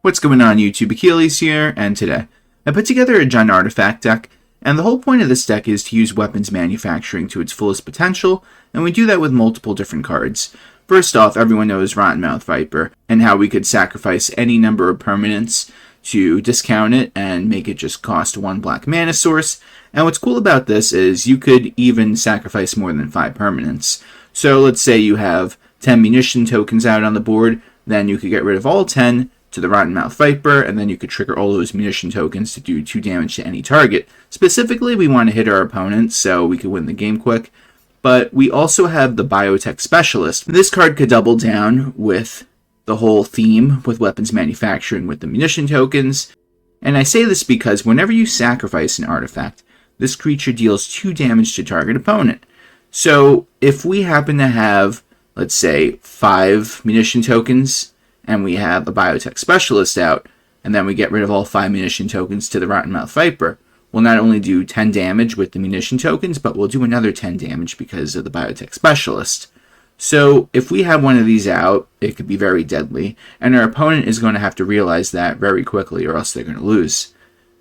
What's going on YouTube? Achilles here, and today I put together a Gen Artifact deck, and the whole point of this deck is to use weapons manufacturing to its fullest potential, and we do that with multiple different cards. First off, everyone knows Rottenmouth Viper, and how we could sacrifice any number of permanents to discount it and make it just cost 1 black mana source. And what's cool about this is you could even sacrifice more than 5 permanents. So let's say you have 10 munition tokens out on the board, then you could get rid of all 10 to the Rottenmouth Viper, and then you could trigger all those munition tokens to do 2 damage to any target. Specifically, we want to hit our opponent so we could win the game quick. But we also have the Biotech Specialist. This card could double down with the whole theme with weapons manufacturing with the munition tokens. And I say this because whenever you sacrifice an artifact, this creature deals 2 damage to target opponent. So if we happen to have, let's say, 5 munition tokens, and we have a Biotech Specialist out, and then we get rid of all 5 munition tokens to the Rottenmouth Viper, we'll not only do 10 damage with the munition tokens, but we'll do another 10 damage because of the Biotech Specialist. So if we have one of these out, it could be very deadly, and our opponent is going to have to realize that very quickly, or else they're going to lose.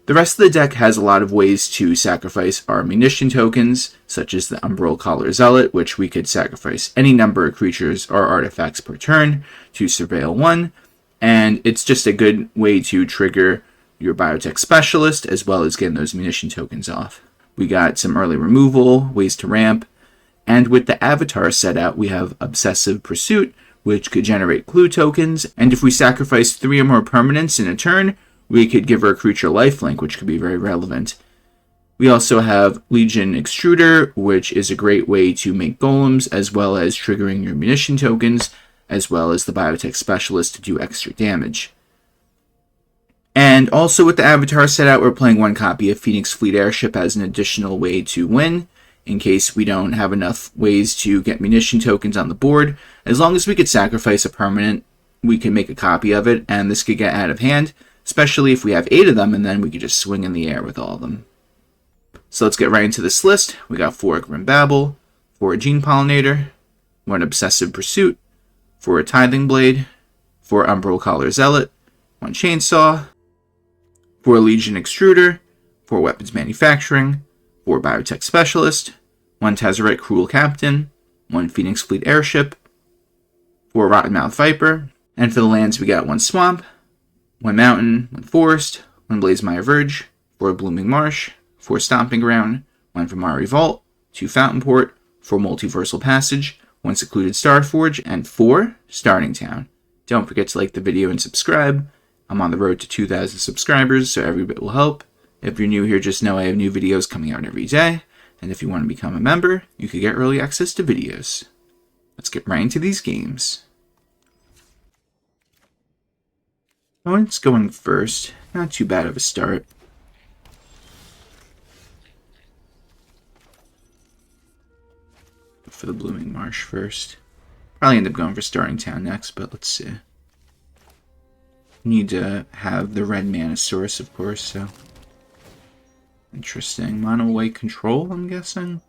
The rest of the deck has a lot of ways to sacrifice our munition tokens, such as the Umbral Zealot, which we could sacrifice any number of creatures or artifacts per turn to surveil 1, and it's just a good way to trigger your Biotech Specialist, as well as getting those munition tokens off. We got some early removal, ways to ramp, and with the Avatar set out, we have Obsessive Pursuit, which could generate clue tokens, and if we sacrifice 3 or more permanents in a turn, we could give our creature lifelink, which could be very relevant. We also have Legion Extruder, which is a great way to make golems, as well as triggering your munition tokens, as well as the Biotech Specialist to do extra damage. And also with the Avatar set out, we're playing 1 copy of Phoenix Fleet Airship as an additional way to win, in case we don't have enough ways to get munition tokens on the board. As long as we could sacrifice a permanent, we can make a copy of it, and this could get out of hand, especially if we have 8 of them, and then we could just swing in the air with all of them. So let's get right into this list. We got 4 Grim Bauble, 4 Gene Pollinator, 1 Obsessive Pursuit, 4 Tithing Blade, 4 Umbral Zealot, 1 Chainsaw, 4 Legion Extruder, 4 Weapons Manufacturing, 4 Biotech Specialist, 1 Tezzeret Cruel Captain, 1 Phoenix Fleet Airship, 4 Rottenmouth Viper, and for the lands we got 1 Swamp, 1 Mountain, 1 Forest, 1 Blazemire Verge, 4 Blooming Marsh, 4 Stomping Ground, 1 Fomori Vault, 2 Fountainport, 4 Multiversal Passage, 1 Secluded Starforge, and 4 Starting Town. Don't forget to like the video and subscribe. I'm on the road to 2,000 subscribers, so every bit will help. If you're new here, just know I have new videos coming out every day, and if you want to become a member, you can get early access to videos. Let's get right into these games. Opponent's going first. Not too bad of a start. For the Blooming Marsh first. Probably end up going for Starting Town next, but let's see. Need to have the red mana source, of course, so. Interesting. Mono white control, I'm guessing.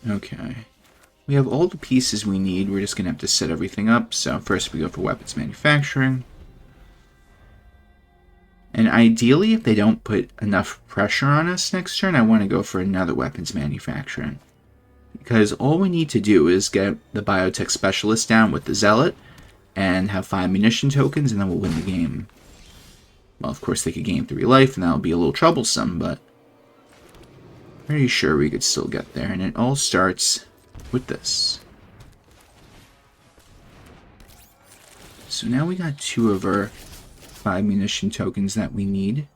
Okay. We have all the pieces we need. We're just going to have to set everything up. So first we go for weapons manufacturing. And ideally, if they don't put enough pressure on us next turn, I want to go for another weapons manufacturing. Because all we need to do is get the Biotech Specialist down with the Zealot and have 5 munition tokens, and then we'll win the game. Well, of course, they could gain 3 life, and that'll be a little troublesome, but pretty sure we could still get there. And it all starts with this. So now we got 2 of our 5 munition tokens that we need.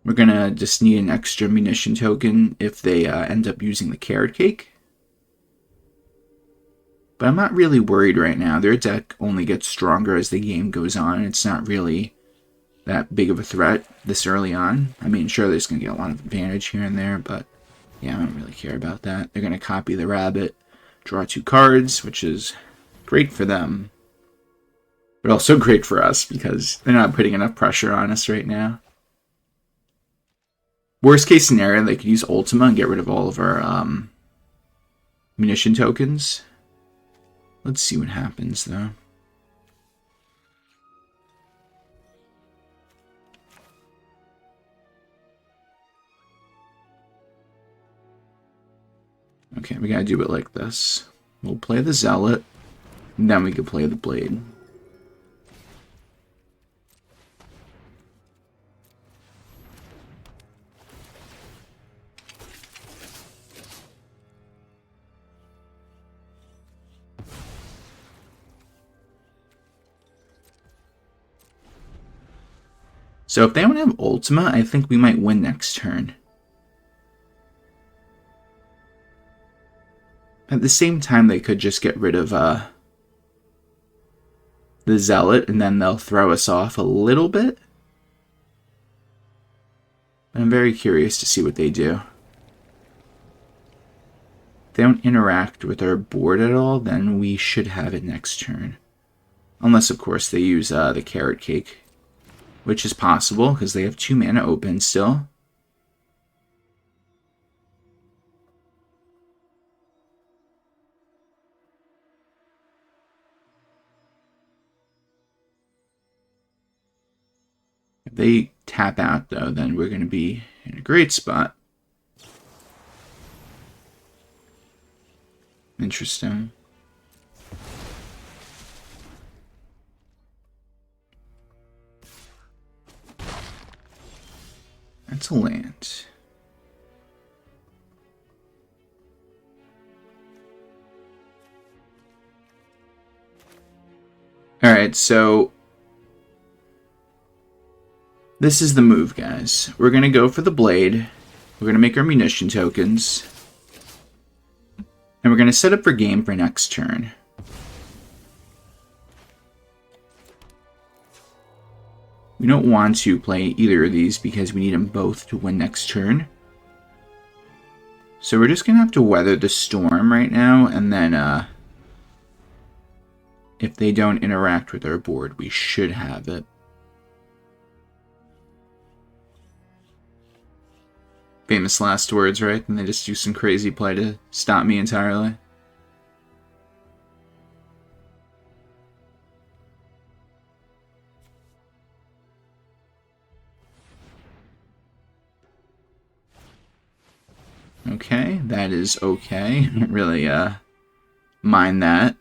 We're gonna just need an extra munition token if they end up using the carrot cake. But I'm not really worried right now. Their deck only gets stronger as the game goes on. It's not really that big of a threat this early on. I mean, sure, there's gonna get a lot of advantage here and there, but yeah, I don't really care about that. They're gonna copy the rabbit, draw 2 cards, which is great for them. But also great for us because they're not putting enough pressure on us right now. Worst case scenario, they could use Ultima and get rid of all of our munition tokens. Let's see what happens, though. Okay, we gotta do it like this. We'll play the Zealot, and then we can play the Blade. So if they don't have Ultima, I think we might win next turn. At the same time, they could just get rid of the Zealot, and then they'll throw us off a little bit. I'm very curious to see what they do. If they don't interact with our board at all, then we should have it next turn. Unless, of course, they use the Carrot Cake, which is possible, because they have 2 mana open still. If they tap out, though, then we're going to be in a great spot. Interesting. That's a land. Alright, so this is the move, guys. We're going to go for the Blade. We're going to make our munition tokens. And we're going to set up for game for next turn. We don't want to play either of these because we need them both to win next turn. So we're just going to have to weather the storm right now, and then if they don't interact with our board, we should have it. Famous last words, right? And they just do some crazy play to stop me entirely. Okay, that is okay. I don't really mind that.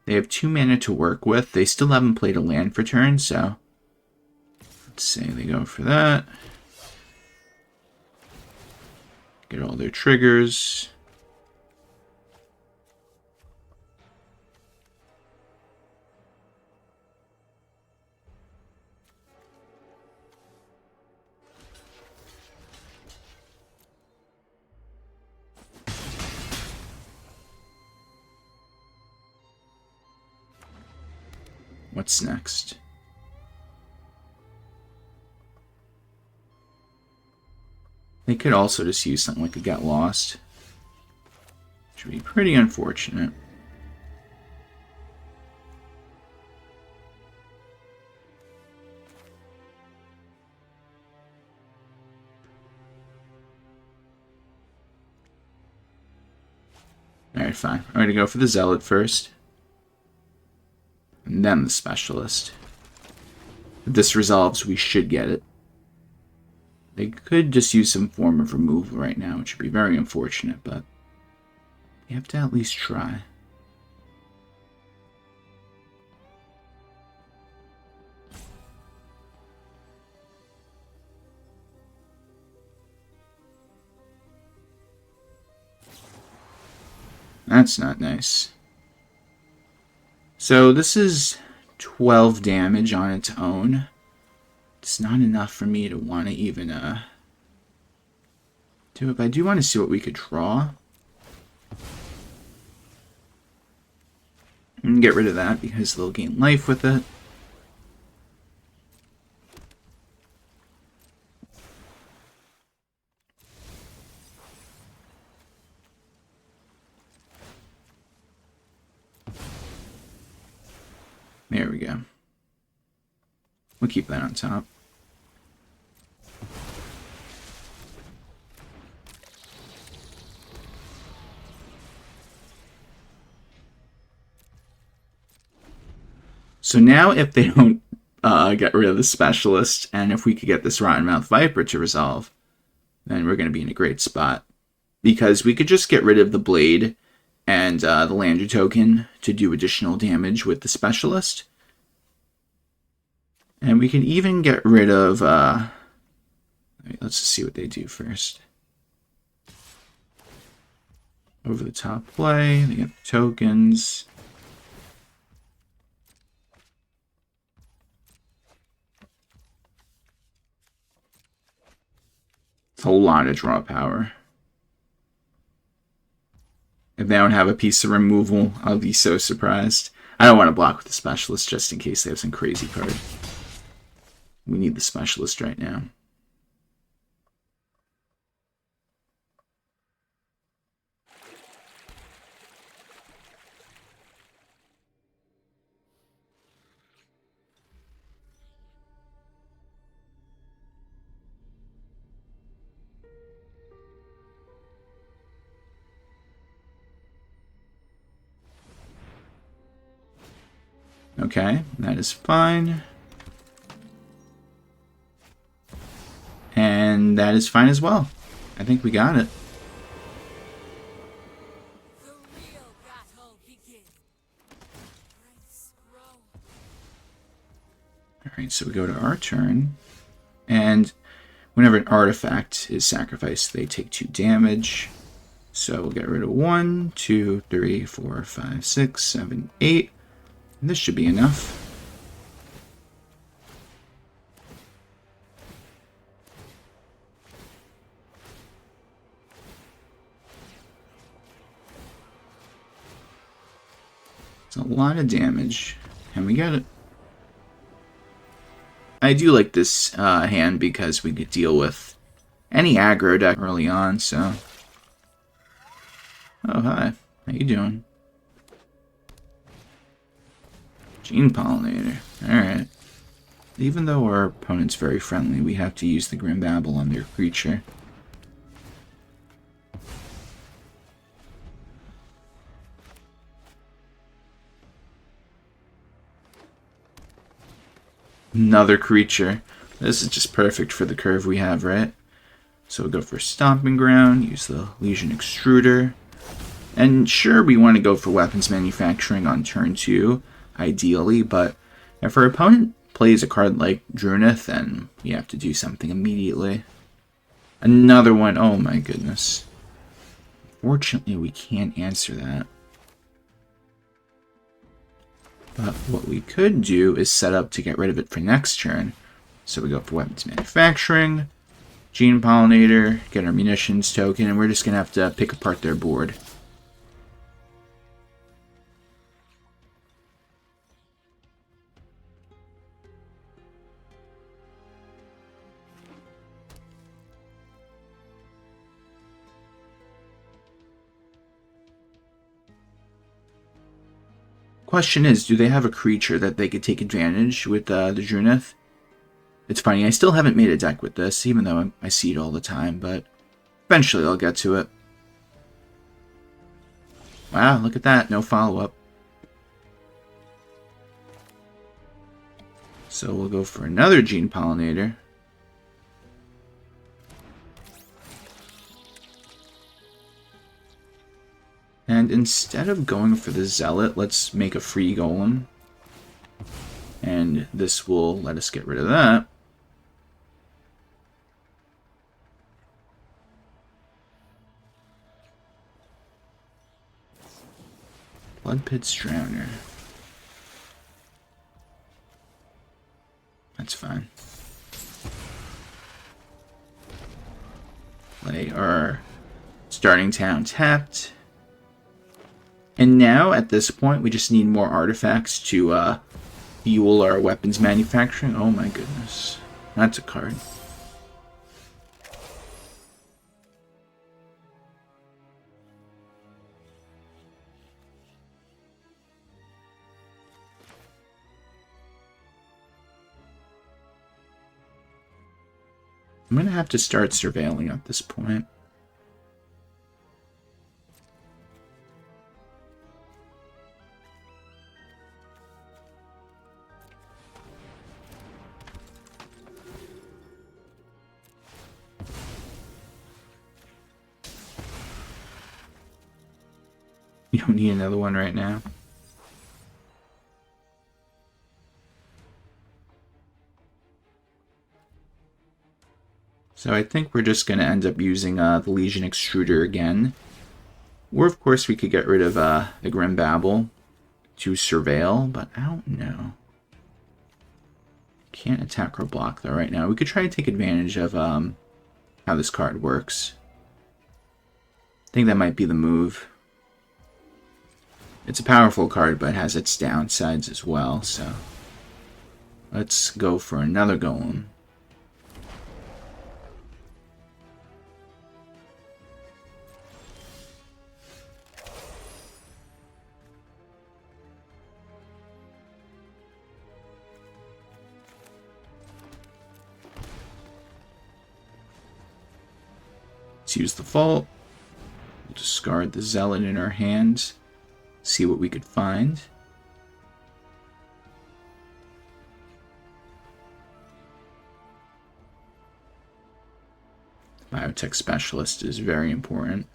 They have 2 mana to work with. They still haven't played a land for turn, so let's say they go for that. Get all their triggers. What's next? They could also just use something like a Get Lost, which would be pretty unfortunate. Alright, fine. I'm going to go for the Zealot first. And then the Specialist. If this resolves, we should get it. They could just use some form of removal right now, which would be very unfortunate, but you have to at least try. That's not nice. So this is 12 damage on its own. It's not enough for me to want to even do it, but I do want to see what we could draw. And get rid of that because they'll gain life with it. There we go. We'll keep that on top. So now if they don't get rid of the Specialist, and if we could get this Rottenmouth Viper to resolve, then we're going to be in a great spot. Because we could just get rid of the Blade and the Lander token to do additional damage with the Specialist. And we can even get rid of... let's just see what they do first. Over the top play, they get the tokens. It's a lot of draw power. If they don't have a piece of removal, I'll be so surprised. I don't want to block with the Specialist just in case they have some crazy card. We need the Specialist right now. Okay, that is fine. And that is fine as well. I think we got it. Alright, so we go to our turn. And whenever an artifact is sacrificed, they take 2 damage. So we'll get rid of 1, 2, 3, 4, 5, 6, 7, 8. This should be enough. It's a lot of damage. Can we get it? I do like this hand because we could deal with any aggro deck early on, so... Oh, hi. How you doing? Gene Pollinator. Alright. Even though our opponent's very friendly, we have to use the Grim Bauble on their creature. Another creature. This is just perfect for the curve we have, right? So we'll go for Stomping Ground, use the Legion Extruder. And sure, we want to go for weapons manufacturing on turn 2. Ideally, but if our opponent plays a card like Drunith, then you have to do something immediately. Another one. Oh my goodness. Fortunately, we can't answer that. But what we could do is set up to get rid of it for next turn. So we go for weapons manufacturing, Gene Pollinator, get our munitions token, and we're just going to have to pick apart their board. Question is, do they have a creature that they could take advantage with the Drunith? It's funny, I still haven't made a deck with this, even though I see it all the time, but eventually I'll get to it. Wow, look at that, no follow-up. So we'll go for another Gene Pollinator. And instead of going for the Zealot, let's make a free golem. And this will let us get rid of that. Bloodpit's Drowner. That's fine. Play our starting town tapped. And now, at this point, we just need more artifacts to fuel our weapons manufacturing. Oh my goodness. That's a card. I'm going to have to start surveilling at this point. You don't need another one right now. So I think we're just going to end up using the Legion Extruder again. Or, of course, we could get rid of the Grim Bauble to surveil, but I don't know. Can't attack or block, though, right now. We could try to take advantage of how this card works. I think that might be the move. It's a powerful card, but it has its downsides as well, so... Let's go for another Golem. Let's use the Vault. We'll discard the Zealot in our hand. See what we could find. Biotech Specialist is very important.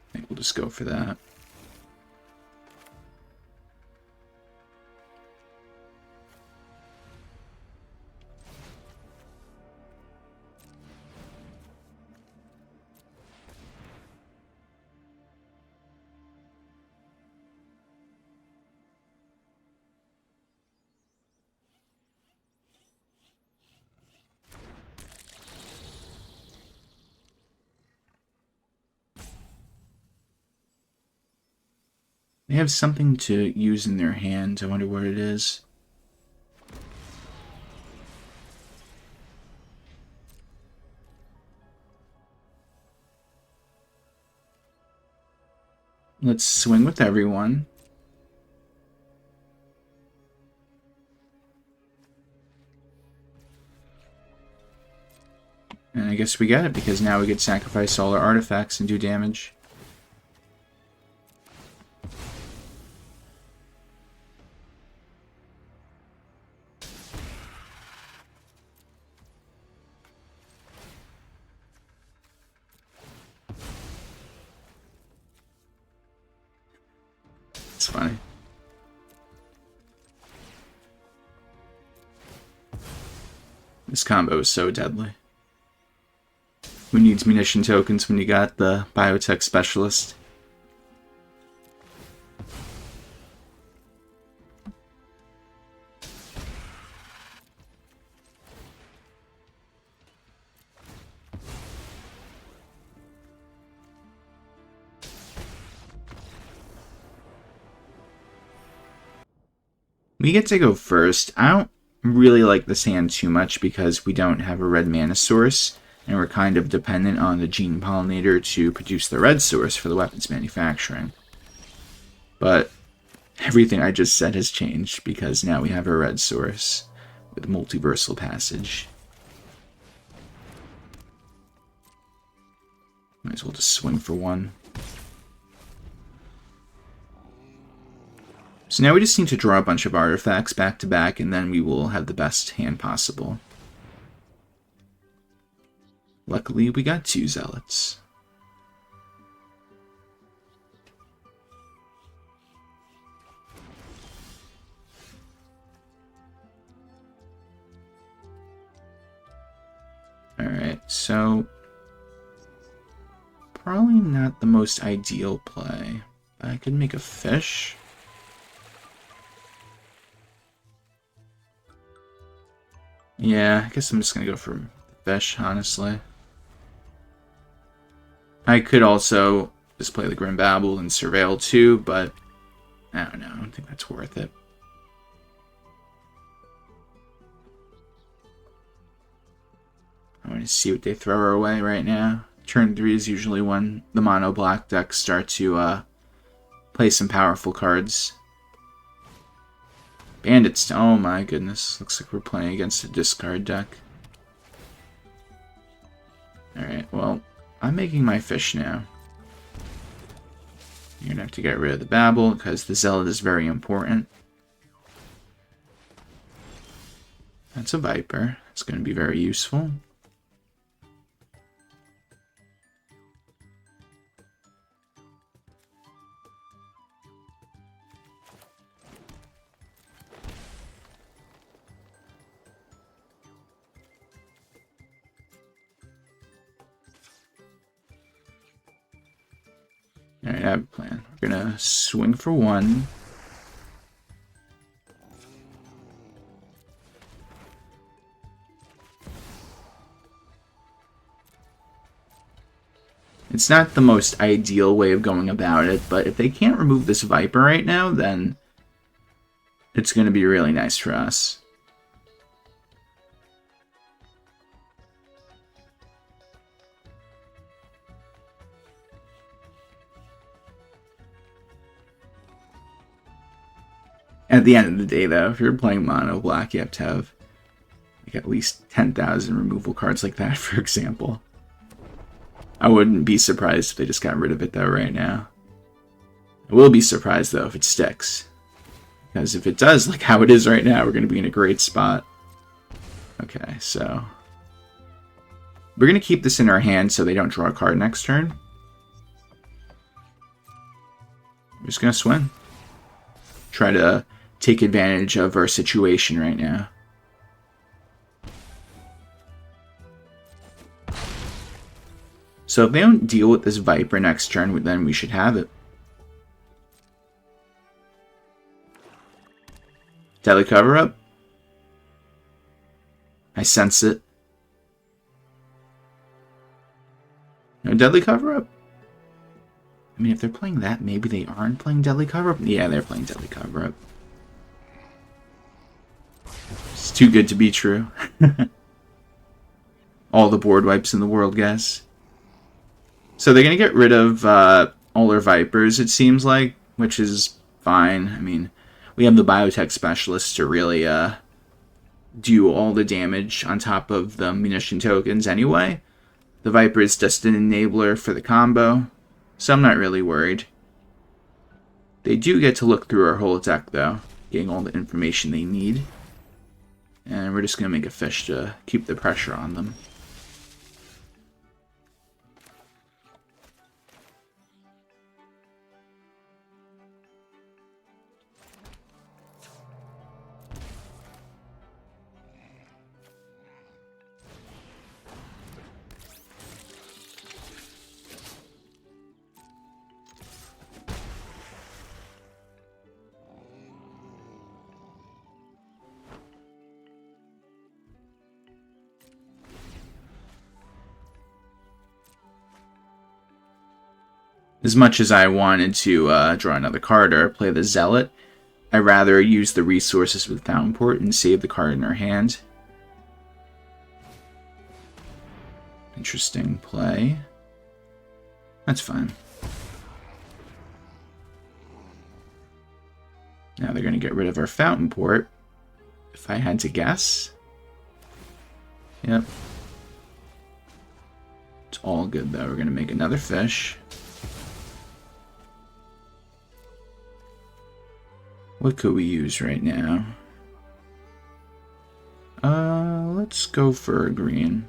I think we'll just go for that. They have something to use in their hand. I wonder what it is. Let's swing with everyone. And I guess we get it, because now we could sacrifice all our artifacts and do damage. It's funny. This combo is so deadly. Who needs munition tokens when you got the Biotech Specialist? We get to go first. I don't really like this hand too much because we don't have a red mana source, and we're kind of dependent on the Gene Pollinator to produce the red source for the weapons manufacturing. But everything I just said has changed because now we have a red source with Multiversal Passage. Might as well just swing for one. So now we just need to draw a bunch of artifacts back to back, and then we will have the best hand possible. Luckily, we got 2 Zealots. Alright, so... probably not the most ideal play. I could make a fish. Yeah, I guess I'm just going to go for fish, honestly. I could also just play the Grim Bauble and surveil too, but I don't know. I don't think that's worth it. I want to see what they throw our way right now. Turn 3 is usually when the mono black decks start to play some powerful cards. Bandits, oh my goodness. Looks like we're playing against a discard deck. Alright, well, I'm making my fish now. You're gonna have to get rid of the Bauble because the Zealot is very important. That's a Viper. It's gonna be very useful. Alright, I have a plan. We're gonna swing for 1. It's not the most ideal way of going about it, but if they can't remove this Viper right now, then it's going to be really nice for us. At the end of the day, though, if you're playing mono black, you have to have like at least 10,000 removal cards like that, for example. I wouldn't be surprised if they just got rid of it, though, right now. I will be surprised, though, if it sticks. Because if it does, like how it is right now, we're going to be in a great spot. Okay, so we're going to keep this in our hand so they don't draw a card next turn. We're just going to swing. Try to take advantage of our situation right now. So if they don't deal with this Viper next turn, then we should have it. Deadly Cover-Up. I sense it. No Deadly Cover-Up? I mean, if they're playing that, maybe they aren't playing Deadly Cover-Up? Yeah, they're playing Deadly Cover-Up. It's too good to be true. All the board wipes in the world, guys. So they're going to get rid of all their Vipers, it seems like, which is fine. I mean, we have the Biotech Specialist to really do all the damage on top of the munition tokens anyway. The Viper is just an enabler for the combo, so I'm not really worried. They do get to look through our whole deck, though, getting all the information they need. And we're just going to make a fish to keep the pressure on them. As much as I wanted to draw another card or play the Zealot, I'd rather use the resources with Fountainport and save the card in our hand. Interesting play. That's fine. Now they're going to get rid of our Fountainport, if I had to guess. Yep. It's all good, though. We're going to make another fish. What could we use right now? Let's go for a green.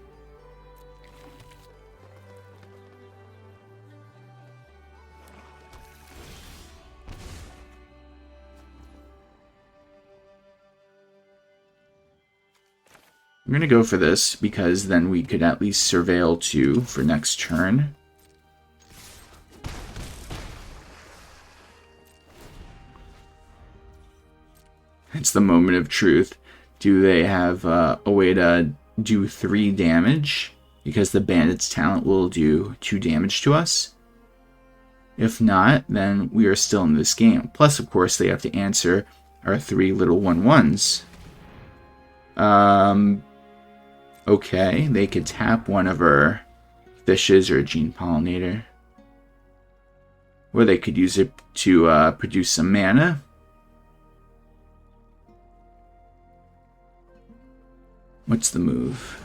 I'm gonna go for this because then we could at least surveil 2 for next turn. It's the moment of truth. Do they have a way to do 3 damage? Because the Bandit's talent will do 2 damage to us. If not, then we are still in this game. Plus, of course, they have to answer our 3 little 1/1s. Okay, they could tap one of our fishes or a Gene Pollinator. Or they could use it to produce some mana. What's the move?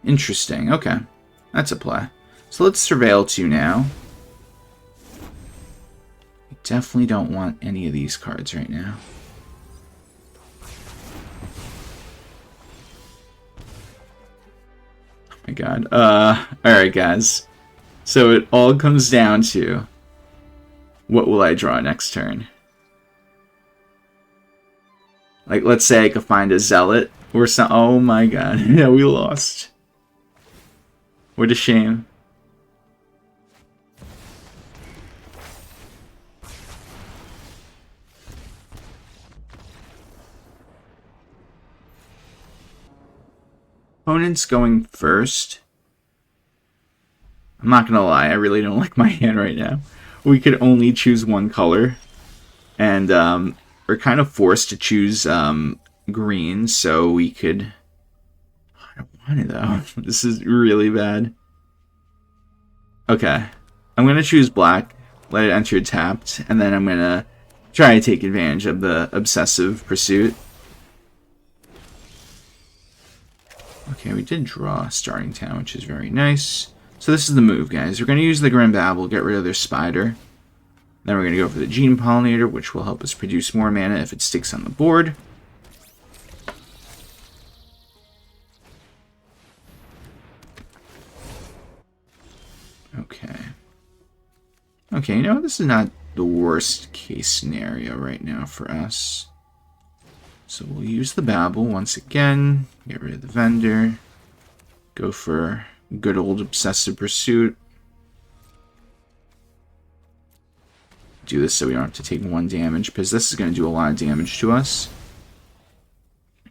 Interesting. Okay. That's a play. So let's surveil 2 now. I definitely don't want any of these cards right now. Oh my god. Alright guys. So it all comes down to what will I draw next turn? Like, let's say I could find a Zealot or some. Oh my god. Yeah, we lost. What a shame. opponent's going first, I'm not going to lie, I really don't like my hand right now. We could only choose one color, and we're kind of forced to choose green, so we could... I don't want it, though. This is really bad. Okay. I'm going to choose black, let it enter tapped, and then I'm going to try to take advantage of the Obsessive Pursuit. Okay, we did draw starting town, which is very nice. So this is the move, guys. We're going to use the Grim Bauble, get rid of their spider. Then we're going to go for the Gene Pollinator, which will help us produce more mana if it sticks on the board. Okay. Okay, you know, this is not the worst case scenario right now for us. So we'll use the Bauble once again, get rid of the vendor, go for good old Obsessive Pursuit. Do this so we don't have to take 1 damage, because this is going to do a lot of damage to us.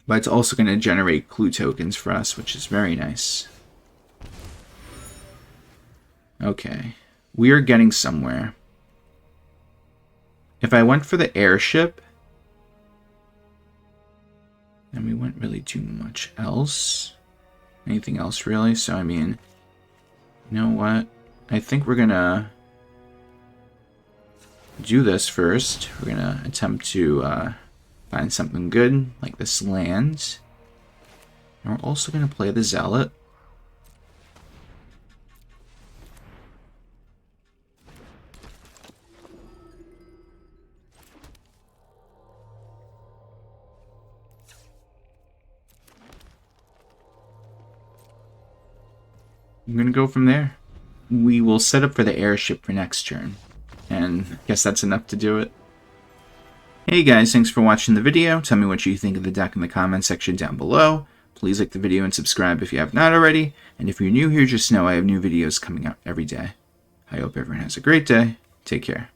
But it's also going to generate clue tokens for us, which is very nice. Okay, we are getting somewhere. If I went for the Airship, then we wouldn't really do much else. Anything else, really? So, I mean, you know what? I think we're going to do this first. We're going to attempt to find something good, like this land. And we're also going to play the Zealot. I'm going to go from there. We will set up for the Airship for next turn. And I guess that's enough to do it. Hey guys, thanks for watching the video. Tell me what you think of the deck in the comment section down below. Please like the video and subscribe if you have not already. And if you're new here, just know I have new videos coming out every day. I hope everyone has a great day. Take care.